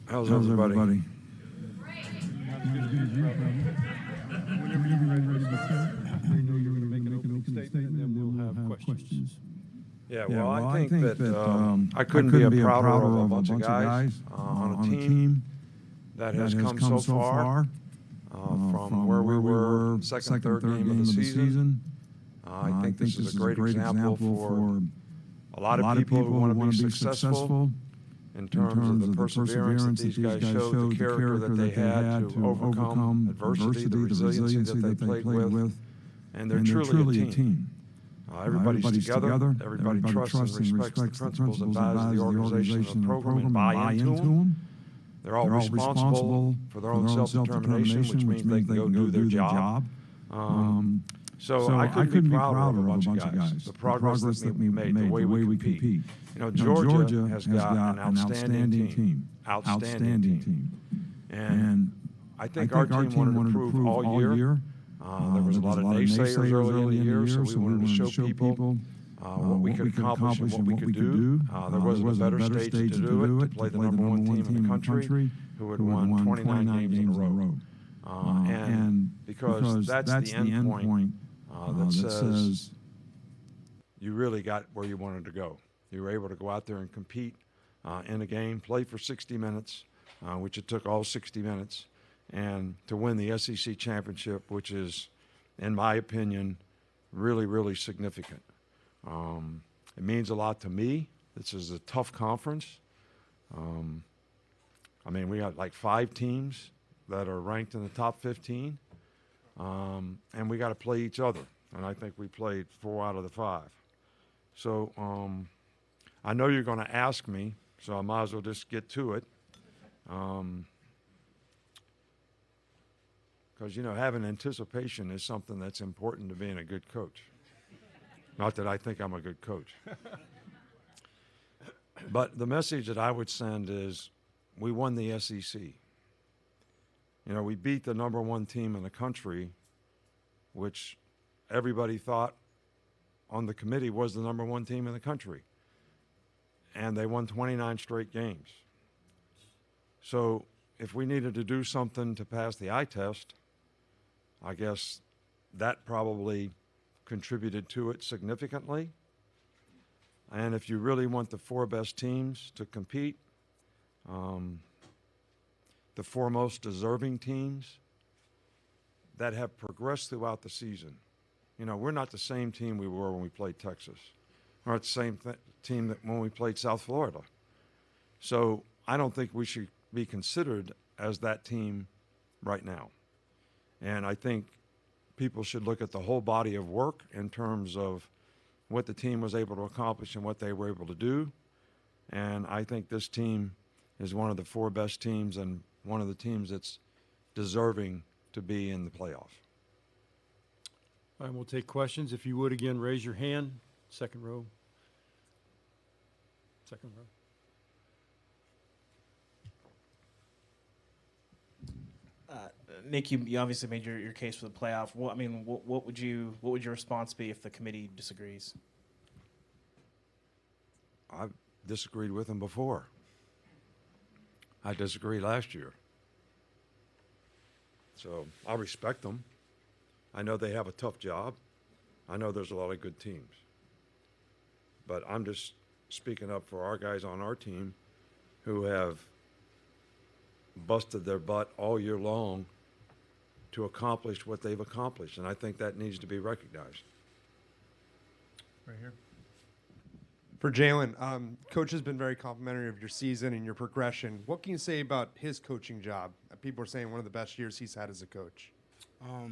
How's everybody? Whenever Whenever you're ready to start, we know you're going to make an opening statement, and then we'll have questions. Yeah, well, I think that I couldn't be a prouder of a bunch of guys on a team that has come so far from where we were second, third game of the season. I think this is a great example for a lot of people who want to be successful in terms of the perseverance that these guys showed, the character that they had to overcome adversity, the resiliency that they played with, and they're truly a team. Everybody's together. Everybody trusts and respects the principles and values of the organization and the program and buy into them. They're all responsible for their own self-determination, which means they can go do their job. So I couldn't be prouder of a bunch of guys. The progress that we made, the way we compete. You know, Georgia has got an outstanding team. Outstanding team. And I think our team wanted to prove all year. There was a lot of naysayers early in the year, so we wanted to show people what we could accomplish and what we could do. There wasn't a better stage to do it, to play the #1 team in the country who had won 29 games in a row. And because that's the end point that says you really got where you wanted to go. You were able to go out there and compete in a game, play for 60 minutes, which it took all 60 minutes, and to win the SEC championship, which is, in my opinion, really, really significant. It means a lot to me. This is a tough conference. I mean, we got like 5 teams that are ranked in the top 15, and we got to play each other. And I think we played 4 out of the 5. So I know you're going to ask me, so I might as well just get to it. Because, you know, having anticipation is something that's important to being a good coach. Not that I think I'm a good coach. But the message that I would send is we won the SEC. You know, we beat the #1 team in the country, which everybody thought on the committee was the #1 team in the country. And they won 29 straight games. So if we needed to do something to pass the eye test, I guess that probably contributed to it significantly. And if you really want the 4 best teams to compete, the 4 most deserving teams that have progressed throughout the season. You know, we're not the same team we were when we played Texas. We're not the same team that when we played South Florida. So I don't think we should be considered as that team right now. And I think people should look at the whole body of work in terms of what the team was able to accomplish and what they were able to do. And I think this team is one of the 4 best teams and one of the teams that's deserving to be in the playoff. All right, we'll take questions. If you would, again, raise your hand. Second row. Second row. Nick, you obviously made your case for the playoff. What would your response be if the committee disagrees? I've disagreed with them before. I disagreed last year. So I respect them. I know they have a tough job. I know there's a lot of good teams. But I'm just speaking up for our guys on our team who have busted their butt all year long to accomplish what they've accomplished, and I think that needs to be recognized. Right here. For Jalen, Coach has been very complimentary of your season and your progression. What can you say about his coaching job? People are saying one of the best years he's had as a coach.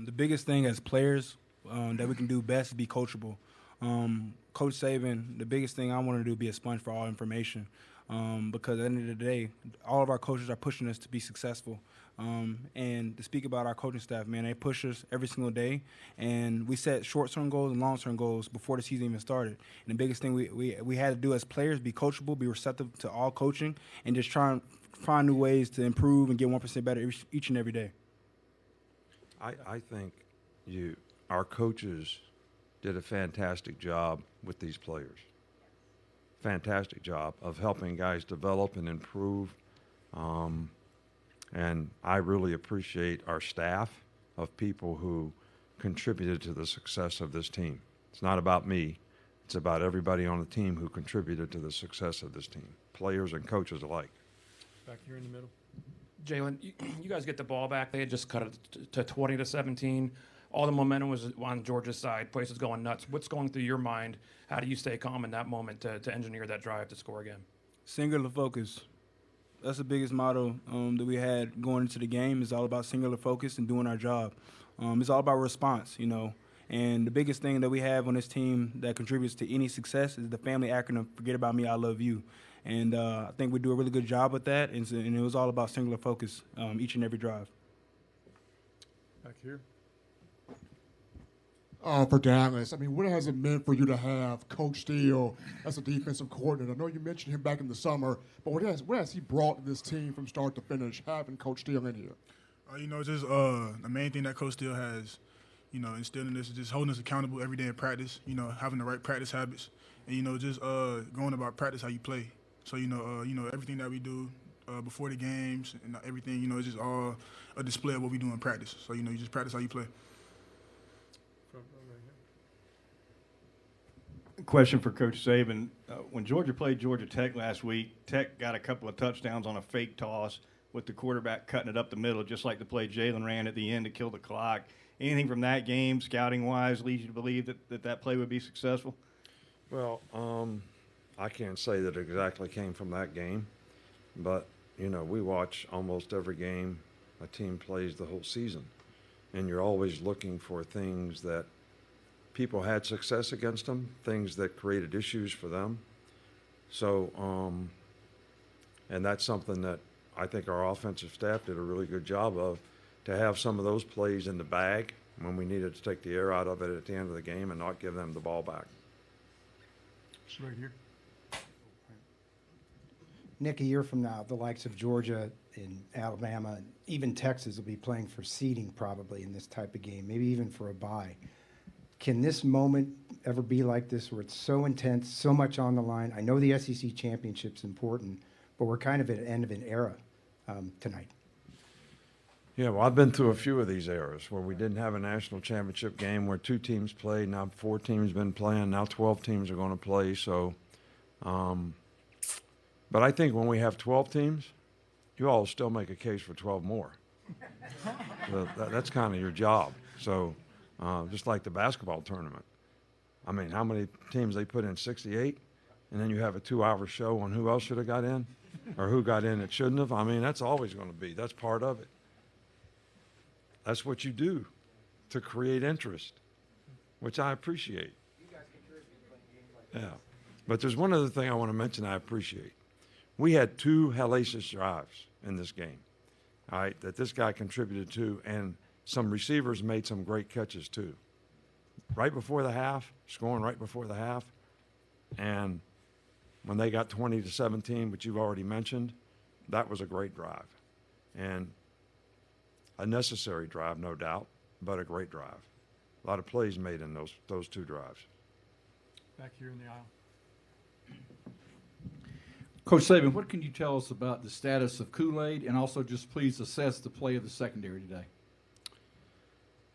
The biggest thing as players that we can do best is be coachable. Coach Saban, the biggest thing I want to do is be a sponge for all information. Because at the end of the day, all of our coaches are pushing us to be successful. And to speak about our coaching staff, man, they push us every single day. And we set short-term goals and long-term goals before the season even started. And the biggest thing we had to do as players, be coachable, be receptive to all coaching, and just try and find new ways to improve and get 1% better each and every day. I think our coaches did a fantastic job with these players. Fantastic job of helping guys develop and improve And I really appreciate our staff of people who contributed to the success of this team. It's not about me. It's about everybody on the team who contributed to the success of this team, players and coaches alike. Back here in the middle. Jalen, you guys get the ball back. They had just cut it to 20-17. All the momentum was on Georgia's side. Place was going nuts. What's going through your mind? How do you stay calm in that moment to engineer that drive to score again? Singular focus. That's the biggest motto that we had going into the game. It's all about singular focus and doing our job. It's all about response, you know. And the biggest thing that we have on this team that contributes to any success is the family acronym, Forget About Me, I Love You. And I think we do a really good job with that, and it was all about singular focus each and every drive. Back here. For Dallas, I mean, what has it meant for you to have Coach Steele as a defensive coordinator? I know you mentioned him back in the summer, but what has he brought to this team from start to finish, having Coach Steele in here? You know, just the main thing that Coach Steele has, you know, instilled in us is just holding us accountable every day in practice, you know, having the right practice habits, and, you know, just going about practice how you play. So, you know, everything that we do before the games and everything, you know, it's just all a display of what we do in practice. So, you know, you just practice how you play. Front row right here. Question for Coach Saban. When Georgia played Georgia Tech last week, Tech got a couple of touchdowns on a fake toss with the quarterback cutting it up the middle, just like the play Jalen ran at the end to kill the clock. Anything from that game, scouting-wise, leads you to believe that play would be successful? Well, I can't say that it exactly came from that game, but, you know, we watch almost every game a team plays the whole season, and you're always looking for things that people had success against them, things that created issues for them. So, and that's something that I think our offensive staff did a really good job of, to have some of those plays in the bag when we needed to take the air out of it at the end of the game and not give them the ball back. It's right here. Nick, a year from now, the likes of Georgia and Alabama, even Texas will be playing for seeding probably in this type of game, maybe even for a bye. Can this moment ever be like this where it's so intense, so much on the line? I know the SEC championship's important, but we're kind of at the end of an era tonight. Yeah, well, I've been through a few of these eras where we didn't have a national championship game, where 2 teams played. Now 4 teams been playing. Now 12 teams are going to play. So, but I think when we have 12 teams, you all still make a case for 12 more. So that's kind of your job. So, just like the basketball tournament. I mean, how many teams they put in? 68, and then you have a 2-hour show on who else should have got in, or who got in that shouldn't have. I mean, that's always going to be. That's part of it. That's what you do to create interest, which I appreciate. Yeah. But there's one other thing I want to mention I appreciate. We had 2 hellacious drives in this game, all right, that this guy contributed to, and some receivers made some great catches too. Right before the half, scoring right before the half, and when they got 20-17, which you've already mentioned, that was a great drive. And a necessary drive, no doubt, but a great drive. A lot of plays made in those 2 drives. Back here in the aisle. Coach Saban, what can you tell us about the status of Kool-Aid, and also just please assess the play of the secondary today?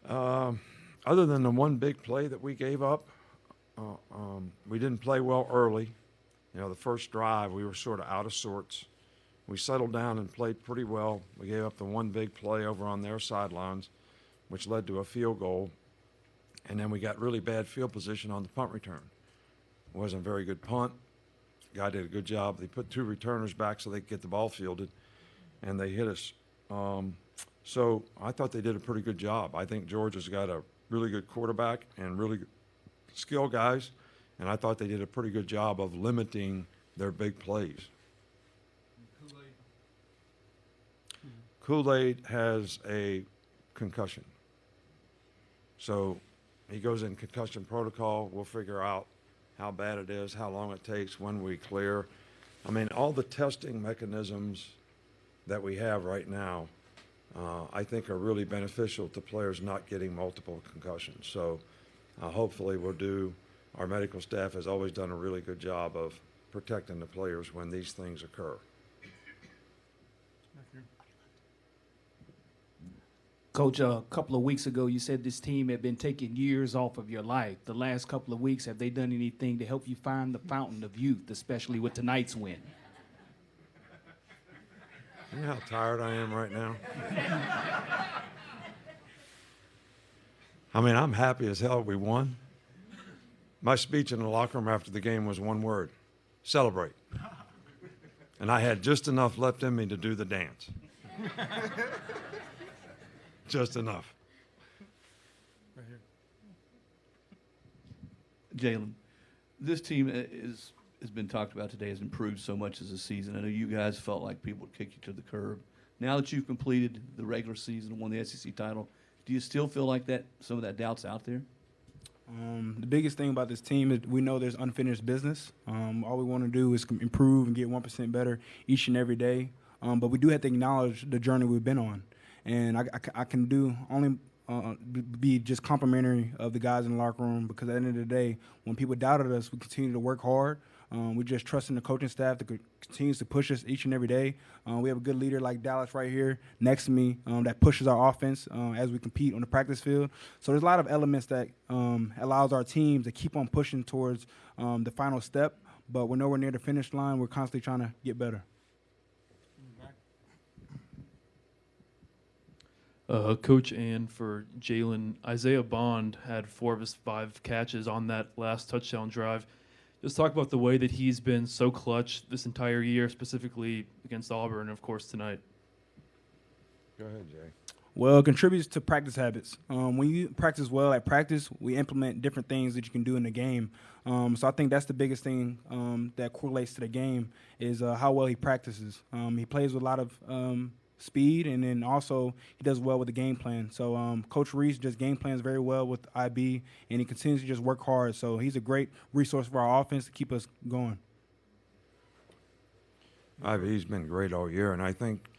Other than the one big play that we gave up, we didn't play well early. You know, the first drive, we were sort of out of sorts. We settled down and played pretty well. We gave up the one big play over on their sidelines, which led to a field goal. And then we got really bad field position on the punt return. It wasn't a very good punt. Guy did a good job. They put 2 returners back so they could get the ball fielded, and they hit us. So I thought they did a pretty good job. I think Georgia's got a really good quarterback and really good skill guys, and I thought they did a pretty good job of limiting their big plays. Kool-Aid has a concussion. So he goes in concussion protocol. We'll figure out how bad it is, how long it takes, when we clear. I mean, all the testing mechanisms that we have right now, I think are really beneficial to players not getting multiple concussions. So hopefully we'll do, our medical staff has always done a really good job of protecting the players when these things occur. Coach, a couple of weeks ago, you said this team had been taking years off of your life. The last couple of weeks, have they done anything to help you find the fountain of youth, especially with tonight's win? You know how tired I am right now? I mean, I'm happy as hell we won. My speech in the locker room after the game was one word: celebrate. And I had just enough left in me to do the dance. Just enough. Right here. Jalen, this team has been talked about today, has improved so much as a season. I know you guys felt like people would kick you to the curb. Now that you've completed the regular season and won the SEC title, do you still feel like that some of that doubt's out there? The biggest thing about this team is we know there's unfinished business. All we want to do is improve and get 1% better each and every day. But we do have to acknowledge the journey we've been on. And I can do only be just complimentary of the guys in the locker room, because at the end of the day, when people doubted us, we continue to work hard. We just trust in the coaching staff that continues to push us each and every day. We have a good leader like Dallas right here next to me that pushes our offense as we compete on the practice field. So there's a lot of elements that allows our team to keep on pushing towards the final step, but we're nowhere near the finish line. We're constantly trying to get better. Coach, and for Jalen, Isaiah Bond had 4 of his 5 catches on that last touchdown drive. Just talk about the way that he's been so clutch this entire year, specifically against Auburn, and of course tonight. Go ahead, Jay. Well, it contributes to practice habits. When you practice well at practice, we implement different things that you can do in the game. So I think that's the biggest thing that correlates to the game is how well he practices. He plays with a lot of speed, and then also he does well with the game plan. So Coach Reese just game plans very well with IB, and he continues to just work hard. So he's a great resource for our offense to keep us going. IB's been great all year, and I think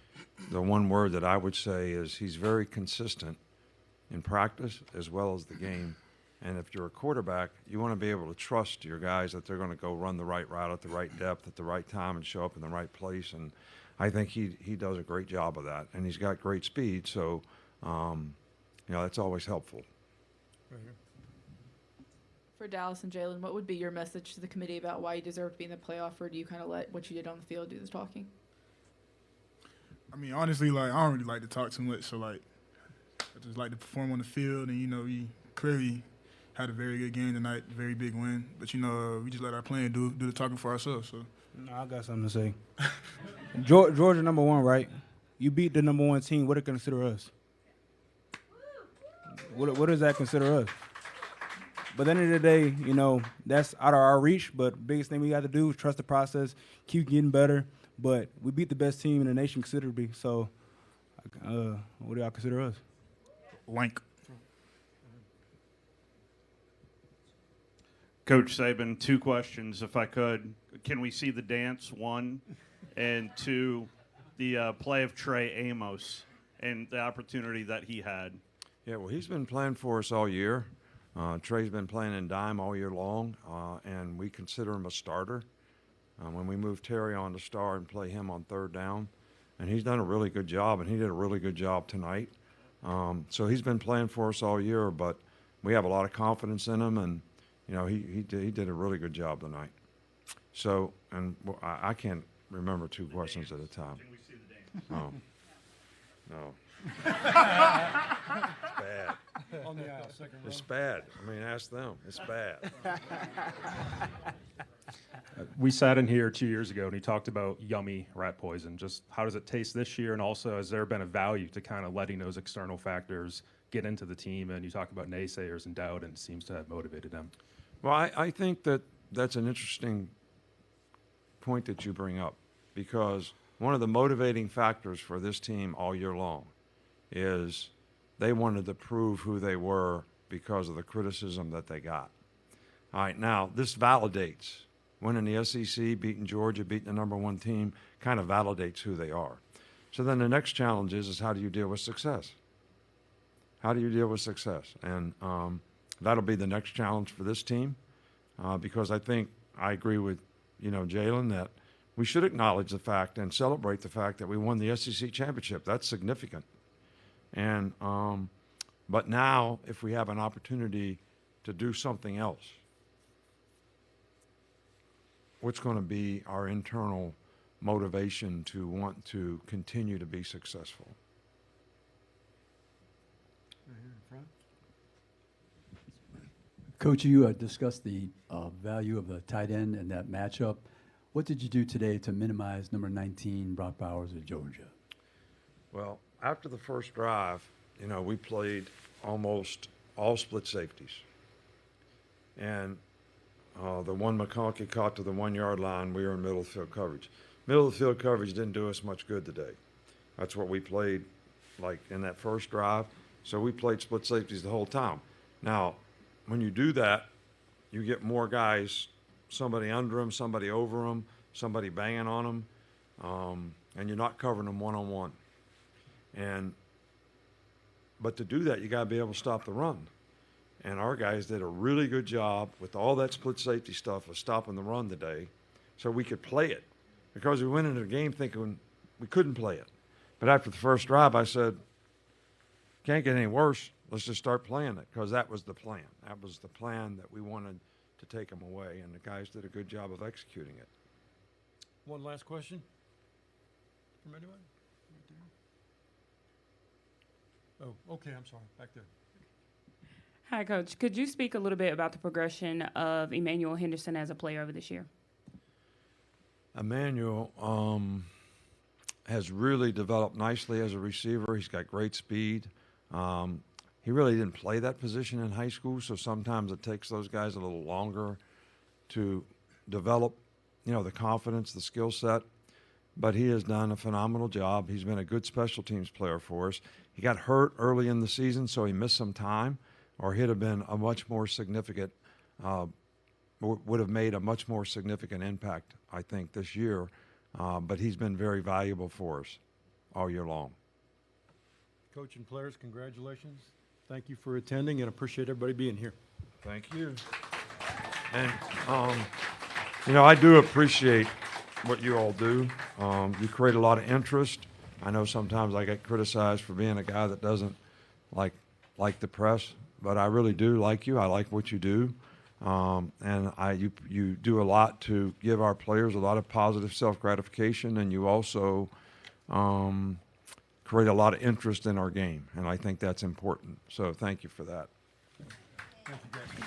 the one word that I would say is he's very consistent in practice as well as the game. And if you're a quarterback, you want to be able to trust your guys that they're going to go run the right route at the right depth at the right time and show up in the right place. And I think he does a great job of that. And he's got great speed, so, that's always helpful. Right here. For Dallas and Jalen, what would be your message to the committee about why you deserve to be in the playoff, or do you kind of let what you did on the field do the talking? I mean, honestly, I don't really like to talk too much, so, I just like to perform on the field, and, we clearly had a very good game tonight, very big win. But, we just let our players do the talking for ourselves, so. No, I got something to say. Georgia #1, right? You beat the #1 team. What do they consider us? What does that consider us? But at the end of the day, that's out of our reach. But biggest thing we got to do is trust the process, keep getting better. But we beat the best team in the nation considerably. So what do y'all consider us? Lank. Coach Saban, 2 questions, if I could. Can we see the dance, 1? And 2, the play of Trey Amos and the opportunity that he had? Yeah, well, he's been playing for us all year. Trey's been playing in dime all year long, and we consider him a starter. When we move Terry on to start and play him on 3rd down, and he's done a really good job, and he did a really good job tonight. So he's been playing for us all year, but we have a lot of confidence in him, and he did a really good job tonight. So, and I can't remember 2 questions at a time. Can we see the dance? No. It's bad. On the aisle, second row. It's bad. I mean, ask them. It's bad. We sat in here 2 years ago, and he talked about yummy rat poison. Just how does it taste this year? And also, has there been a value to kind of letting those external factors get into the team? And you talk about naysayers and doubt, and it seems to have motivated them. Well, I think that's an interesting point that you bring up, because one of the motivating factors for this team all year long is they wanted to prove who they were because of the criticism that they got. All right, now this validates winning the SEC, beating Georgia, beating the #1 team, kind of validates who they are. So then the next challenge is how do you deal with success? How do you deal with success? And that'll be the next challenge for this team, because I think I agree with Jalen that we should acknowledge the fact and celebrate the fact that we won the SEC championship. That's significant. And but now, if we have an opportunity to do something else, what's going to be our internal motivation to want to continue to be successful? Right here in front. Coach, you discussed the value of the tight end and that matchup. What did you do today to minimize number 19, Brock Bowers of Georgia? Well, after the first drive, you know, we played almost all split safeties. And the one McConkey caught to the 1 yard line, we were in middle of field coverage. Middle of the field coverage didn't do us much good today. That's what we played like in that first drive. So we played split safeties the whole time. Now, when you do that, you get more guys, somebody under them, somebody over them, somebody banging on them, and you're not covering them one-on-one. But to do that, you got to be able to stop the run. And our guys did a really good job with all that split safety stuff of stopping the run today so we could play it. Because we went into the game thinking we couldn't play it. But after the first drive, I said, can't get any worse. Let's just start playing it, because that was the plan. That was the plan that we wanted to take them away, and the guys did a good job of executing it. One last question from anyone? Oh, okay, I'm sorry, back there. Hi, Coach. Could you speak a little bit about the progression of Emmanuel Henderson as a player over this year? Emmanuel has really developed nicely as a receiver. He's got great speed. He really didn't play that position in high school, so sometimes it takes those guys a little longer to develop, you know, the confidence, the skill set. But he has done a phenomenal job. He's been a good special teams player for us. He got hurt early in the season, so he missed some time, or he'd have been a much more significant, would have made a much more significant impact, I think, this year. But he's been very valuable for us all year long. Coach and players, congratulations. Thank you for attending, and appreciate everybody being here. Thank you. And, you know, I do appreciate what you all do. You create a lot of interest. I know sometimes I get criticized for being a guy that doesn't like the press, but I really do like you. I like what you do. And you do a lot to give our players a lot of positive self-gratification, and you also create a lot of interest in our game, and I think that's important. So thank you for that. Thank you, guys.